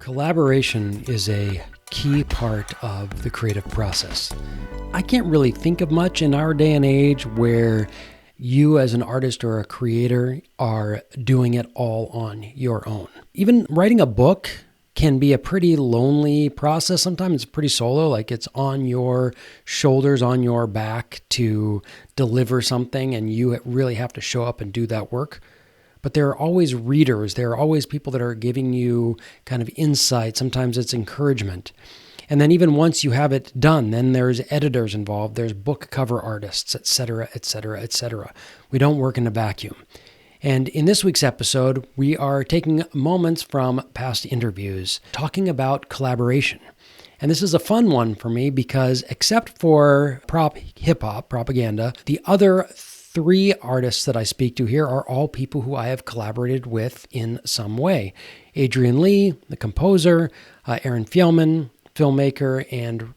Collaboration is a key part of the creative process. I can't really think of much in our day and age where you as an artist or a creator are doing it all on your own. Even writing a book can be a pretty lonely process. Sometimes it's pretty solo, like it's on your shoulders, on your back to deliver something, and you really have to show up and do that work. But there are always readers. There are always people that are giving you kind of insight. Sometimes it's encouragement. And then even once you have it done, then there's editors involved. There's book cover artists, et cetera, et cetera, et cetera. We don't work in a vacuum. And in this week's episode, we are taking moments from past interviews, talking about collaboration. And this is a fun one for me because except for Hiphop, Propaganda, the other three artists that I speak to here are all people who I have collaborated with in some way. Adrian Lee, the composer, Aaron Fjellman, filmmaker, and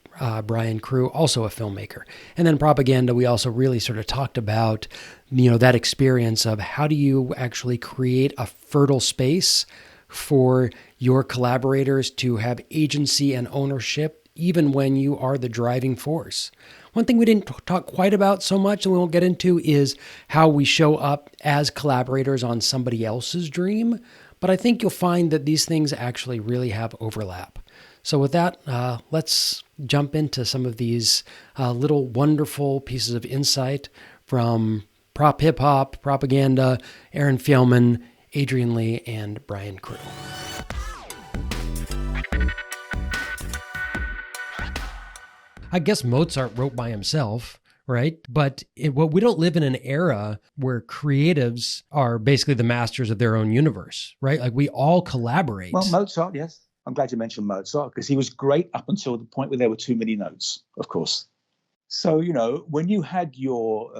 Brian Crewe, also a filmmaker. And then Propaganda, we also really sort of talked about, that experience of how do you actually create a fertile space for your collaborators to have agency and ownership, even when you are the driving force. One thing we didn't talk quite about so much, and we won't get into, is how we show up as collaborators on somebody else's dream. But I think you'll find that these things actually really have overlap. So with that, let's jump into some of these little wonderful pieces of insight from Hiphop, Propaganda, Aaron Fjellman, Adrian Lee, and Brian Crewe. I guess Mozart wrote by himself, right? But we don't live in an era where creatives are basically the masters of their own universe, right? Like we all collaborate. Well, Mozart, yes. I'm glad you mentioned Mozart because he was great up until the point where there were too many notes, of course. So, when you had your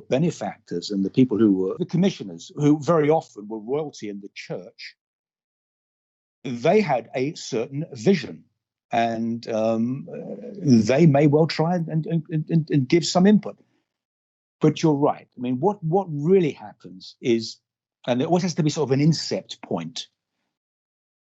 benefactors and the people who were the commissioners, who very often were royalty in the church, they had a certain vision. And they may well try and give some input. But you're right. I mean, what really happens is, and there always has to be sort of an incept point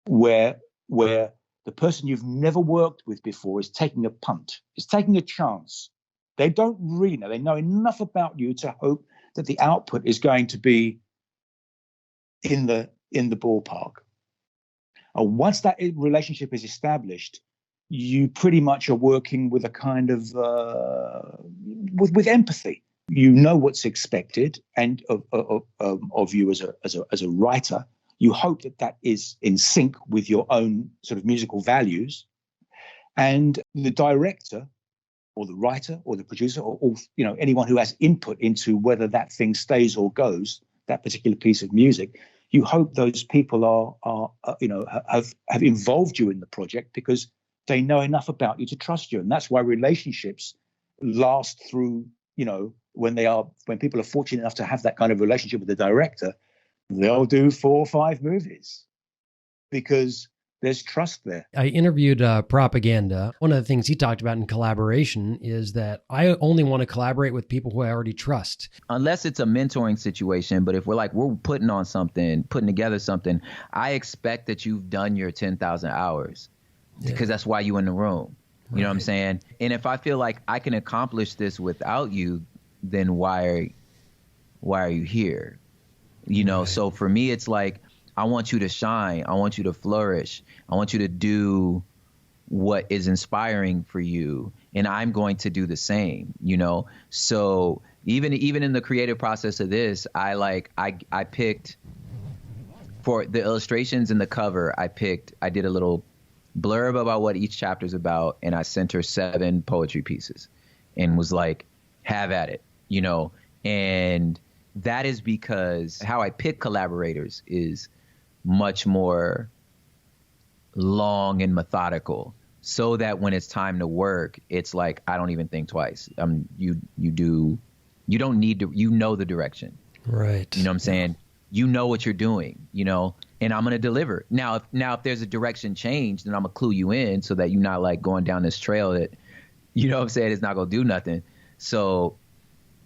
where the person you've never worked with before is taking a punt, is taking a chance. They don't really know. They know enough about you to hope that the output is going to be in the ballpark. Once that relationship is established, you pretty much are working with a kind of with empathy. You know what's expected and of you as a writer. You hope that is in sync with your own sort of musical values, and the director or the writer or the producer or anyone who has input into whether that thing stays or goes, that particular piece of music. You hope those people have involved you in the project because they know enough about you to trust you. And that's why relationships last through, when people are fortunate enough to have that kind of relationship with the director, they'll do 4 or 5 movies because there's trust there. I interviewed Propaganda. One of the things he talked about in collaboration is that I only want to collaborate with people who I already trust. Unless it's a mentoring situation, but if we're putting together something, I expect that you've done your 10,000 hours. Because that's why you're in the room. You know what I'm saying? And if I feel like I can accomplish this without you, then why are you here? So for me, it's like, I want you to shine. I want you to flourish. I want you to do what is inspiring for you. And I'm going to do the same, So even in the creative process of this, I picked for the illustrations and the cover, I did a little blurb about what each chapter is about, and I sent her 7 poetry pieces and was like, have at it, and that is because how I pick collaborators is much more long and methodical, so that when it's time to work, it's like I don't even think twice. You don't need to, the direction, right? You know what I'm saying? You know what you're doing, and I'm going to deliver. Now, if there's a direction change, then I'm going to clue you in so that you're not like going down this trail that, it's not going to do nothing. So,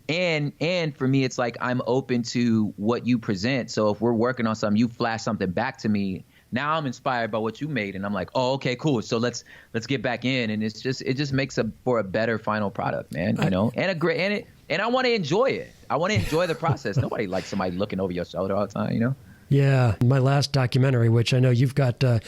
and for me, it's like I'm open to what you present. So if we're working on something, you flash something back to me Now I'm inspired by what you made, and I'm like, oh, okay, cool. So let's get back in, and it just makes for a better final product, man. You know, and I want to enjoy it. I want to enjoy the process. Nobody likes somebody looking over your shoulder all the time, you know. Yeah, my last documentary, which I know you've got a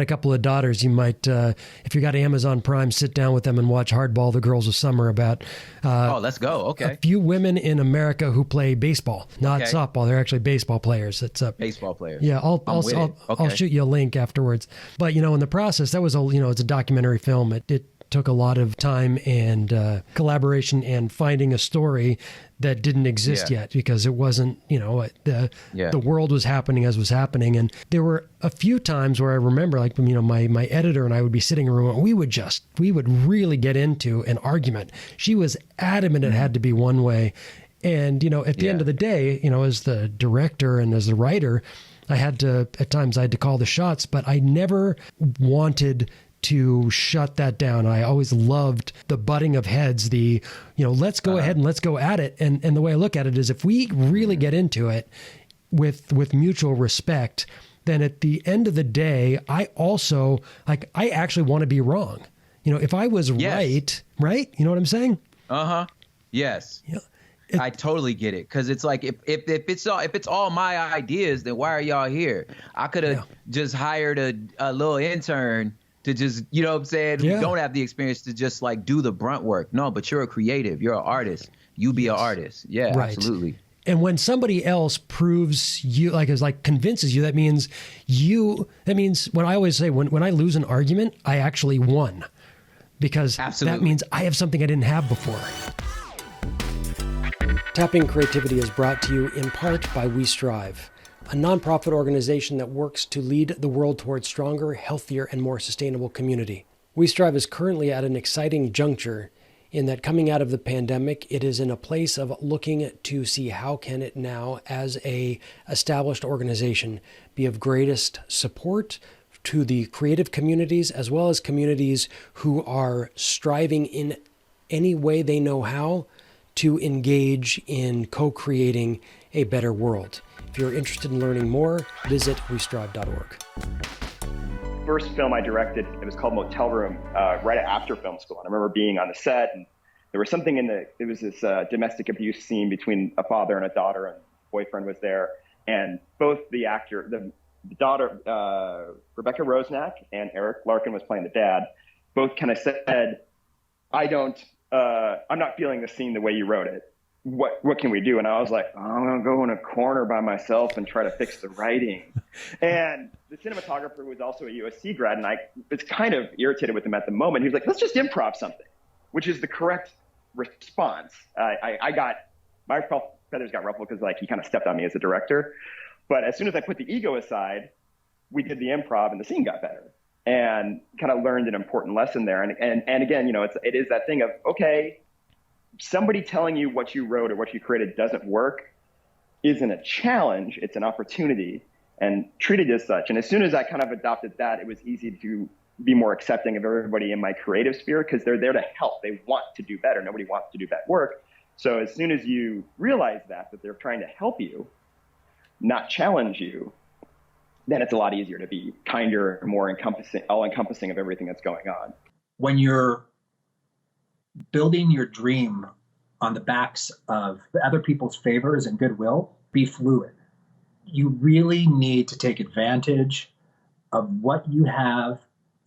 couple of daughters. You might, if you got Amazon Prime, sit down with them and watch Hardball, The Girls of Summer, about let's go. Okay. A few women in America who play baseball, not softball. They're actually baseball players. It's baseball players. Yeah, I'll shoot you a link afterwards. But in the process, that was it's a documentary film. It took a lot of time and collaboration and finding a story that didn't exist yet, because it wasn't, the world was happening as was happening. And there were a few times where I remember, like, my editor and I would be sitting in a room and we would really get into an argument. She was adamant it had to be one way. And, at the end of the day, as the director and as the writer, at times I had to call the shots, but I never wanted to shut that down. I always loved the butting of heads, let's go ahead and let's go at it. And the way I look at it is, if we really get into it with mutual respect, then at the end of the day, I actually want to be wrong. If I was right? You know what I'm saying? Yes. Yeah. I totally get it, because it's like, if it's all my ideas, then why are y'all here? I could have just hired a little intern to just, you know what I'm saying? Yeah. You don't have the experience to just like do the brunt work. No, but you're a creative. You're an artist. You be an artist. Yeah, right. Absolutely. And when somebody else proves you, convinces you, that means when I always say, when I lose an argument, I actually won, because that means I have something I didn't have before. Tapping Creativity is brought to you in part by We Strive, a nonprofit organization that works to lead the world towards stronger, healthier, and more sustainable community. We Strive is currently at an exciting juncture in that, coming out of the pandemic, it is in a place of looking to see how can it now, as a established organization, be of greatest support to the creative communities, as well as communities who are striving in any way they know how to engage in co-creating a better world. If you're interested in learning more, visit westrive.org. First film I directed, it was called Motel Room, right after film school. And I remember being on the set, and there was something there was this domestic abuse scene between a father and a daughter, and the boyfriend was there. And both the daughter, Rebecca Rosnack, and Eric Larkin was playing the dad, both kind of said, I'm not feeling the scene the way you wrote it. What can we do? And I was like, I'm going to go in a corner by myself and try to fix the writing. And the cinematographer was also a USC grad, and I was kind of irritated with him at the moment. He was like, let's just improv something, which is the correct response. My feathers got ruffled because he kind of stepped on me as a director. But as soon as I put the ego aside, we did the improv and the scene got better, and kind of learned an important lesson there. And again, it is that thing of, okay, somebody telling you what you wrote or what you created doesn't work isn't a challenge, it's an opportunity, and treat it as such. And as soon as I kind of adopted that, it was easy to be more accepting of everybody in my creative sphere, because they're there to help. They want to do better. Nobody wants to do bad work. So as soon as you realize that they're trying to help you, not challenge you, then it's a lot easier to be kinder, more all-encompassing of everything that's going on. When you're building your dream on the backs of other people's favors and goodwill, be fluid. You really need to take advantage of what you have.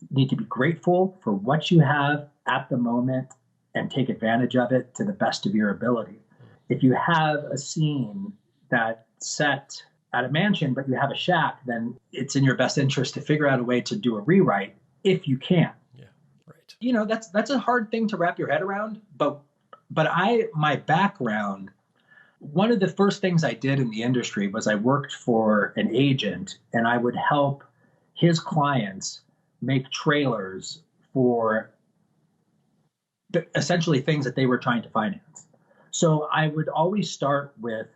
You need to be grateful for what you have at the moment and take advantage of it to the best of your ability. If you have a scene that's set at a mansion, but you have a shack, then it's in your best interest to figure out a way to do a rewrite if you can. That's a hard thing to wrap your head around, but my background, one of the first things I did in the industry was I worked for an agent, and I would help his clients make trailers for essentially things that they were trying to finance. So I would always start with,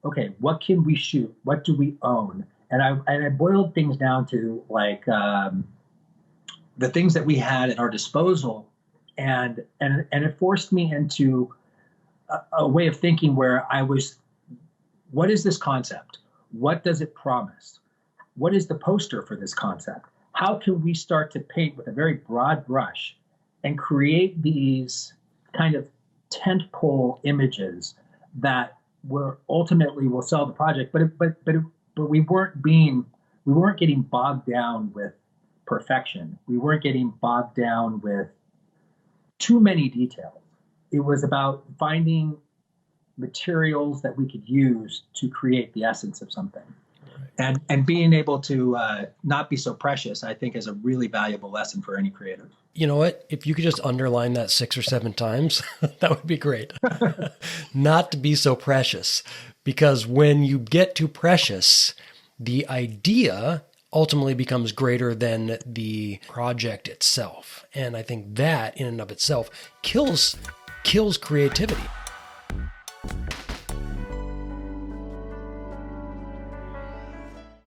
okay, what can we shoot? What do we own? And I boiled things down to the things that we had at our disposal, and it forced me into a way of thinking where I was, what is this concept? What does it promise? what is the poster for this concept? How can we start to paint with a very broad brush and create these kind of tentpole images that were ultimately will sell the project? But we weren't getting bogged down with perfection. We weren't getting bogged down with too many details. It was about finding materials that we could use to create the essence of something. And being able to not be so precious, I think, is a really valuable lesson for any creative. You know what? If you could just underline that 6 or 7 times, that would be great. Not to be so precious. Because when you get too precious, the idea ultimately becomes greater than the project itself. And I think that in and of itself kills creativity.